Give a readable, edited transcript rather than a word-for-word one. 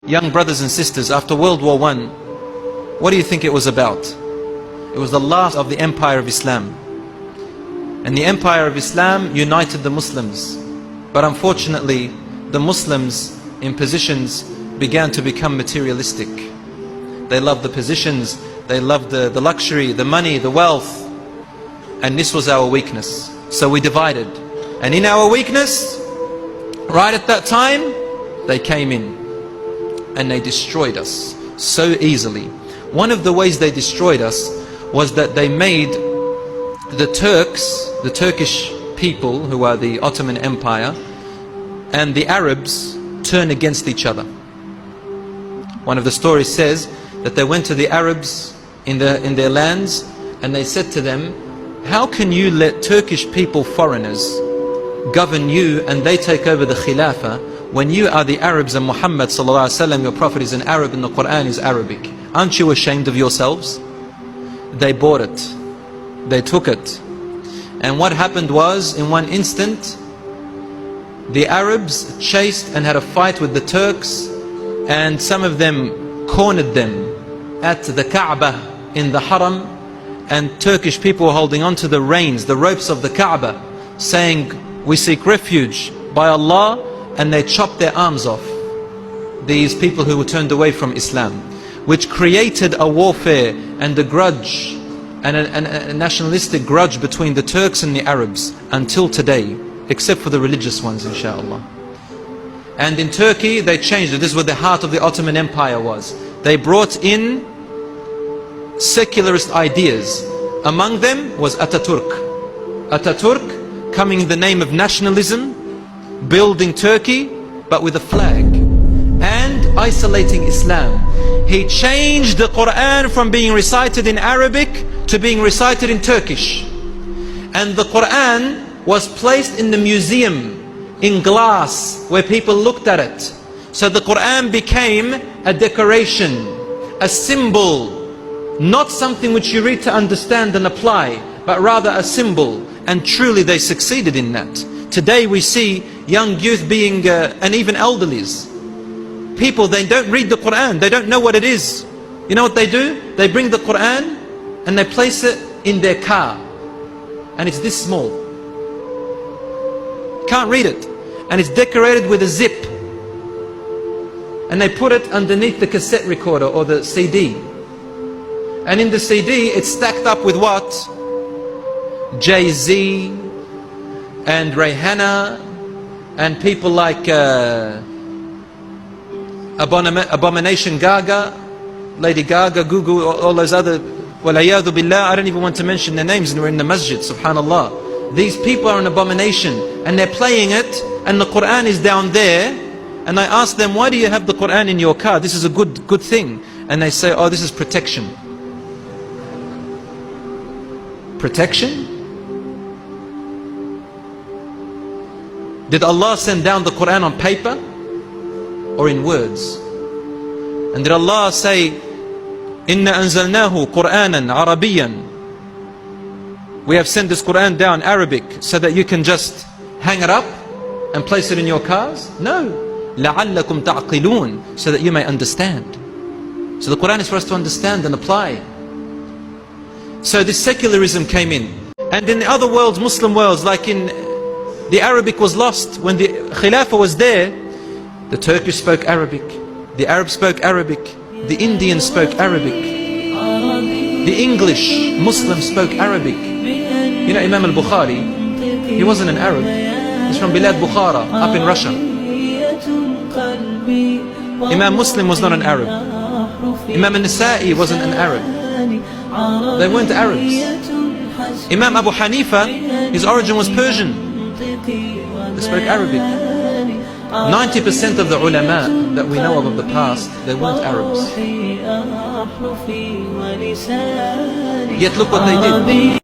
Young brothers and sisters, after World War I, what do you think it was about? It was the last of the empire of Islam. And the empire of Islam united the Muslims. But unfortunately, the Muslims in positions began to become materialistic. They loved the positions, they loved the luxury, the money, the wealth. And this was our weakness. So we divided. And in our weakness, right at that time, they came in. And they destroyed us so easily. One of the ways they destroyed us was that they made the Turks, the Turkish people who are the Ottoman Empire, and the Arabs turn against each other. One of the stories says that they went to the Arabs in their lands and they said to them, how can you let Turkish people, foreigners, govern you and they take over the Khilafah when you are the Arabs and Muhammad sallallahu alaihi wasallam, your prophet is an Arab and the Quran is Arabic? Aren't you ashamed of yourselves? They bought it. They took it. And what happened was, in one instant, the Arabs chased and had a fight with the Turks, and some of them cornered them at the Kaaba in the Haram, and Turkish people were holding on to the reins, the ropes of the Kaaba, saying, we seek refuge by Allah, and they chopped their arms off, these people who were turned away from Islam, which created a warfare and a grudge and a nationalistic grudge between the Turks and the Arabs until today, except for the religious ones, inshallah. And in Turkey they changed it. This is where the heart of the Ottoman Empire was. They brought in secularist ideas. Among them was Ataturk. Ataturk, coming in the name of nationalism, building Turkey but with a flag, and isolating Islam. He changed the Quran from being recited in Arabic to being recited in Turkish. And the Quran was placed in the museum in glass where people looked at it. So the Quran became a decoration, a symbol, not something which you read to understand and apply, but rather a symbol. And truly they succeeded in that. Today we see young youth being, and even elderlies, people, they don't read the Quran, they don't know what it is. You know what they do? They bring the Quran and they place it in their car, and it's this small. Can't read it, and it's decorated with a zip, and they put it underneath the cassette recorder or the CD, and in the CD it's stacked up with what? Jay-Z and Rihanna and people like Abomination Gaga, Lady Gaga, Gugu, all those other, walayadu billah, I don't even want to mention their names, and we're in the masjid, subhanallah. These people are an abomination, and they're playing it, and the Quran is down there. And I ask them, why do you have the Quran in your car? This is a good thing. And they say, oh, this is protection. Protection? Did Allah send down the Quran on paper or in words? And did Allah say, Inna anzalnahu Qur'anan Arabiyan? We have sent this Quran down Arabic so that you can just hang it up and place it in your cars? No. لَعَلَّكُمْ تَعْقِلُونَ, so that you may understand. So the Quran is for us to understand and apply. So this secularism came in. And in the other worlds, Muslim worlds, like in the Arabic was lost. When the Khilafah was there, the Turkish spoke Arabic, the Arabs spoke Arabic, the Indians spoke Arabic, the English Muslims spoke Arabic. You know Imam al-Bukhari, he wasn't an Arab, he's from Bilad Bukhara, up in Russia. Imam Muslim was not an Arab. Imam al-Nasa'i wasn't an Arab. They weren't Arabs. Imam Abu Hanifa, his origin was Persian. They spoke Arabic. 90% of the ulama that we know of the past, they weren't Arabs. Yet look what they did.